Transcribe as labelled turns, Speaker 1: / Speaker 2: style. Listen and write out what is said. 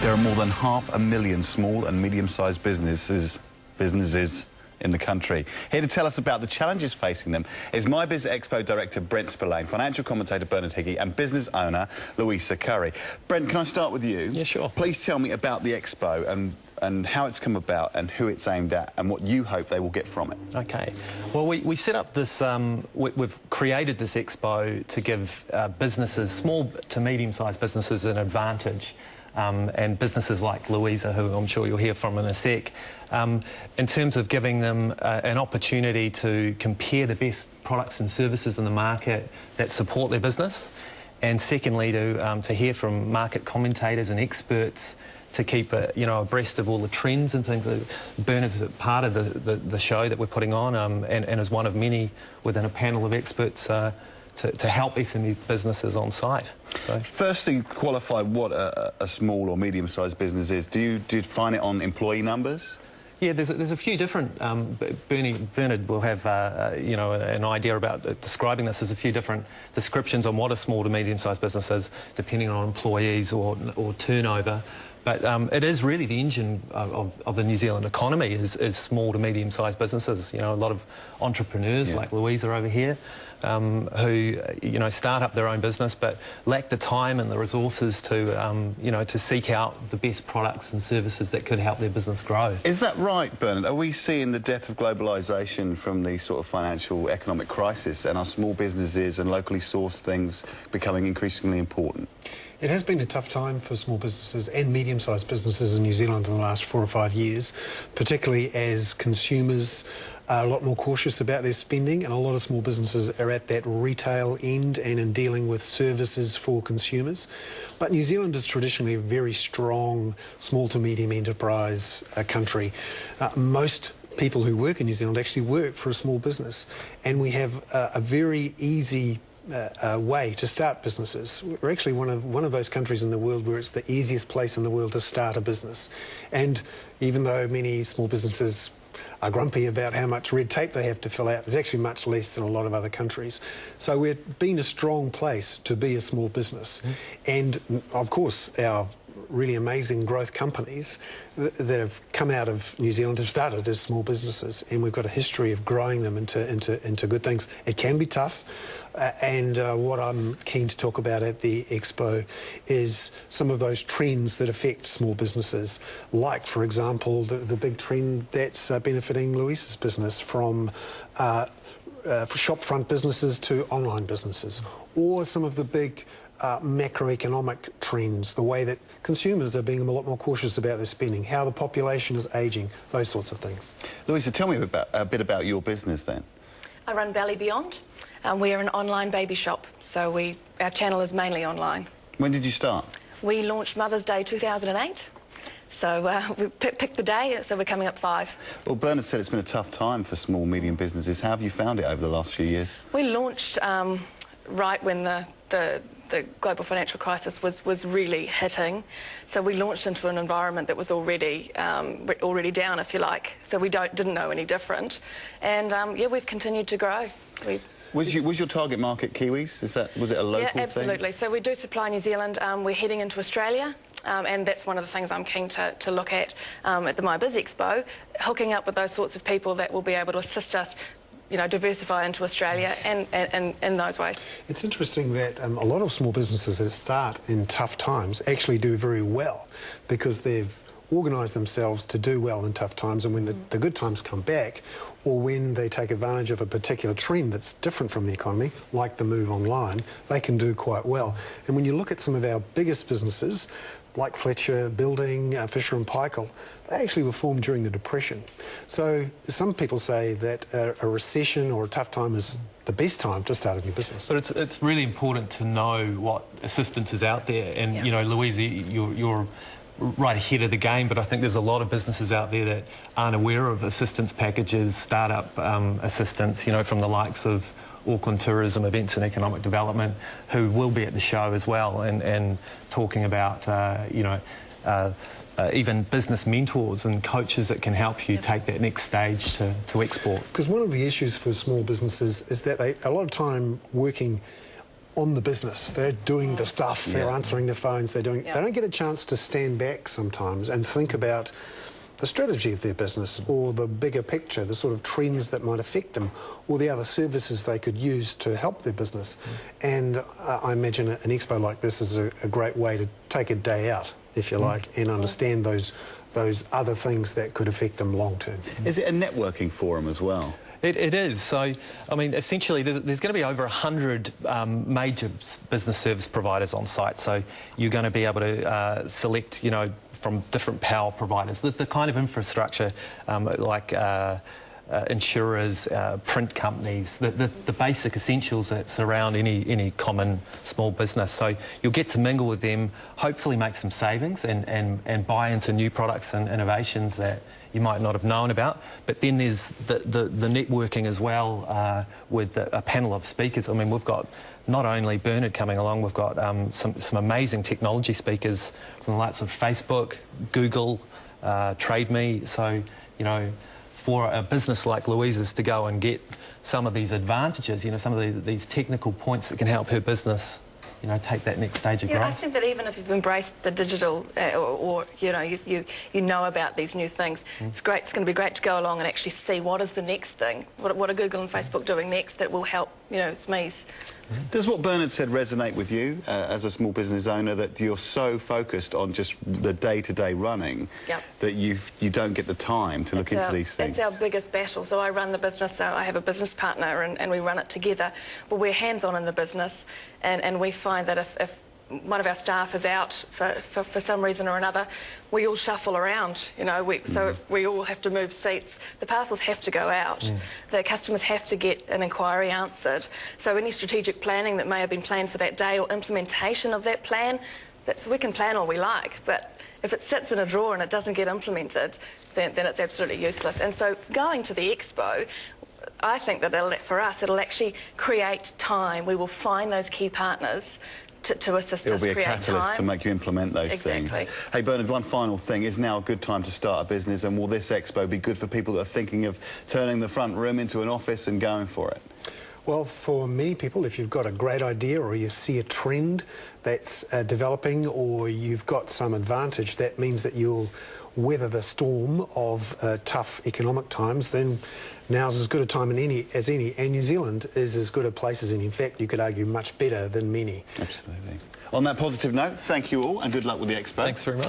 Speaker 1: There are more than 500,000 small and medium-sized businesses in the country. Here to tell us about the challenges facing them is My Biz Expo Director Brent Spillane, financial commentator Bernard Hickey and business owner Louisa Curry. Brent, can I start with you?
Speaker 2: Yeah, sure.
Speaker 1: Please tell me about the Expo and how it's come about and who it's aimed at and what you hope they will get from it.
Speaker 2: Okay. Well, we set up this, we've created this Expo to give businesses, small to medium-sized businesses, an advantage. And businesses like Louisa, who I'm sure you'll hear from in a sec, in terms of giving them an opportunity to compare the best products and services in the market that support their business, and secondly to hear from market commentators and experts to keep abreast of all the trends and things. Bernard's part of the show that we're putting on and is one of many within a panel of experts to help SME businesses on site. So,
Speaker 1: firstly, qualify what a small or medium-sized business is. Do you define it on employee numbers?
Speaker 2: Yeah, there's a few different. Bernard will have an idea about describing this. There's a few different descriptions on what a small to medium-sized business is, depending on employees or turnover. But it is really the engine of the New Zealand economy is small to medium-sized businesses. You know, a lot of entrepreneurs like Louisa over here who start up their own business but lack the time and the resources to to seek out the best products and services that could help their business grow.
Speaker 1: Is that right, Bernard? Are we seeing the death of globalisation from the sort of financial economic crisis, and are small businesses and locally sourced things becoming increasingly important?
Speaker 3: It has been a tough time for small businesses and medium-sized businesses in New Zealand in the last 4 or 5 years, particularly as consumers are a lot more cautious about their spending, and a lot of small businesses are at that retail end and in dealing with services for consumers. But New Zealand is traditionally a very strong small to medium enterprise country. Most people who work in New Zealand actually work for a small business, and we have a very easy way to start businesses. We're actually one of those countries in the world where it's the easiest place in the world to start a business. And even though many small businesses are grumpy about how much red tape they have to fill out, it's actually much less than a lot of other countries. So we've been a strong place to be a small business. And of course our really amazing growth companies that have come out of New Zealand have started as small businesses, and we've got a history of growing them into good things. It can be tough, and what I'm keen to talk about at the Expo is some of those trends that affect small businesses, like, for example, the big trend that's benefiting Louisa's business from shopfront businesses to online businesses, or some of the big macroeconomic trends, the way that consumers are being a lot more cautious about their spending, how the population is ageing, those sorts of things.
Speaker 1: Louisa, tell me a bit about your business then.
Speaker 4: I run Belly Beyond. We are an online baby shop, so our channel is mainly online.
Speaker 1: When did you start?
Speaker 4: We launched Mother's Day 2008. So we picked the day, so we're coming up 5.
Speaker 1: Well, Bernard said it's been a tough time for small, medium businesses. How have you found it over the last few years?
Speaker 4: We launched right when the global financial crisis was really hitting. So we launched into an environment that was already down, if you like. So we didn't know any different. And yeah, we've continued to grow.
Speaker 1: Was your target market Kiwis? Was it a local thing?
Speaker 4: Yeah, absolutely. So we do supply New Zealand. We're heading into Australia. And that's one of the things I'm keen to look at the My Biz Expo, hooking up with those sorts of people that will be able to assist us diversify into Australia and in those ways. It's
Speaker 3: interesting that a lot of small businesses that start in tough times actually do very well because they've organised themselves to do well in tough times, and when the good times come back, or when they take advantage of a particular trend that's different from the economy, like the move online, they can do quite well. And when you look at some of our biggest businesses, like Fletcher Building, Fisher and Paykel, they actually were formed during the Depression. So some people say that a recession or a tough time is the best time to start a new business.
Speaker 2: But it's really important to know what assistance is out there. And, Louisa, you're right ahead of the game, but I think there's a lot of businesses out there that aren't aware of assistance packages, start-up assistance, from the likes of Auckland Tourism, Events and Economic Development, who will be at the show as well, and talking about, even business mentors and coaches that can help you take that next stage to export.
Speaker 3: Because one of the issues for small businesses is that they a lot of time working on the business. They're doing the stuff. They're answering the phones. They don't get a chance to stand back sometimes and think about the strategy of their business or the bigger picture, the sort of trends that might affect them, or the other services they could use to help their business. And I imagine an expo like this is a great way to take a day out, if you like, and understand those other things that could affect them long term.
Speaker 1: Is it a networking forum as well?
Speaker 2: It is. So, I mean, essentially, there's going to be over 100 major business service providers on site. So you're going to be able to select, you know, from different power providers, the kind of infrastructure like insurers, print companies, the basic essentials that surround any common small business. So you'll get to mingle with them, hopefully make some savings and buy into new products and innovations that you might not have known about. But then there's the networking as well with a panel of speakers. I mean, we've got not only Bernard coming along, we've got some amazing technology speakers from the likes of Facebook, Google, Trade Me. So, you know, for a business like Louisa's to go and get some of these advantages, you know, some of these technical points that can help her business, you know, take that next stage of growth.
Speaker 4: I think that even if you've embraced the digital or you know, you know about these new things, it's great. It's going to be great to go along and actually see what is the next thing. What are Google and Facebook doing next that will help, you know, SMEs.
Speaker 1: Does what Bernard said resonate with you as a small business owner, that you're so focused on just the day-to-day running that you don't get the time to look into these things?
Speaker 4: It's our biggest battle. So I run the business, so I have a business partner and we run it together. But we're hands-on in the business and we find that if one of our staff is out for some reason or another, we all shuffle around, you know, so we all have to move seats. The parcels have to go out. The customers have to get an inquiry answered. So any strategic planning that may have been planned for that day or implementation of that plan, we can plan all we like, but if it sits in a drawer and it doesn't get implemented, then it's absolutely useless. And so going to the expo, I think that for us, it'll actually create time. We will find those key partners to assist us create time.
Speaker 1: It'll be a catalyst to make you implement those things. Hey, Bernard, one final thing. Is now a good time to start a business, and will this expo be good for people that are thinking of turning the front room into an office and going for it?
Speaker 3: Well, for many people, if you've got a great idea or you see a trend that's developing or you've got some advantage, that means that you'll weather the storm of tough economic times, then now's as good a time as any, and New Zealand is as good a place as any. In fact, you could argue much better than many.
Speaker 1: Absolutely. On that positive note, thank you all and good luck with the expo.
Speaker 2: Thanks very much.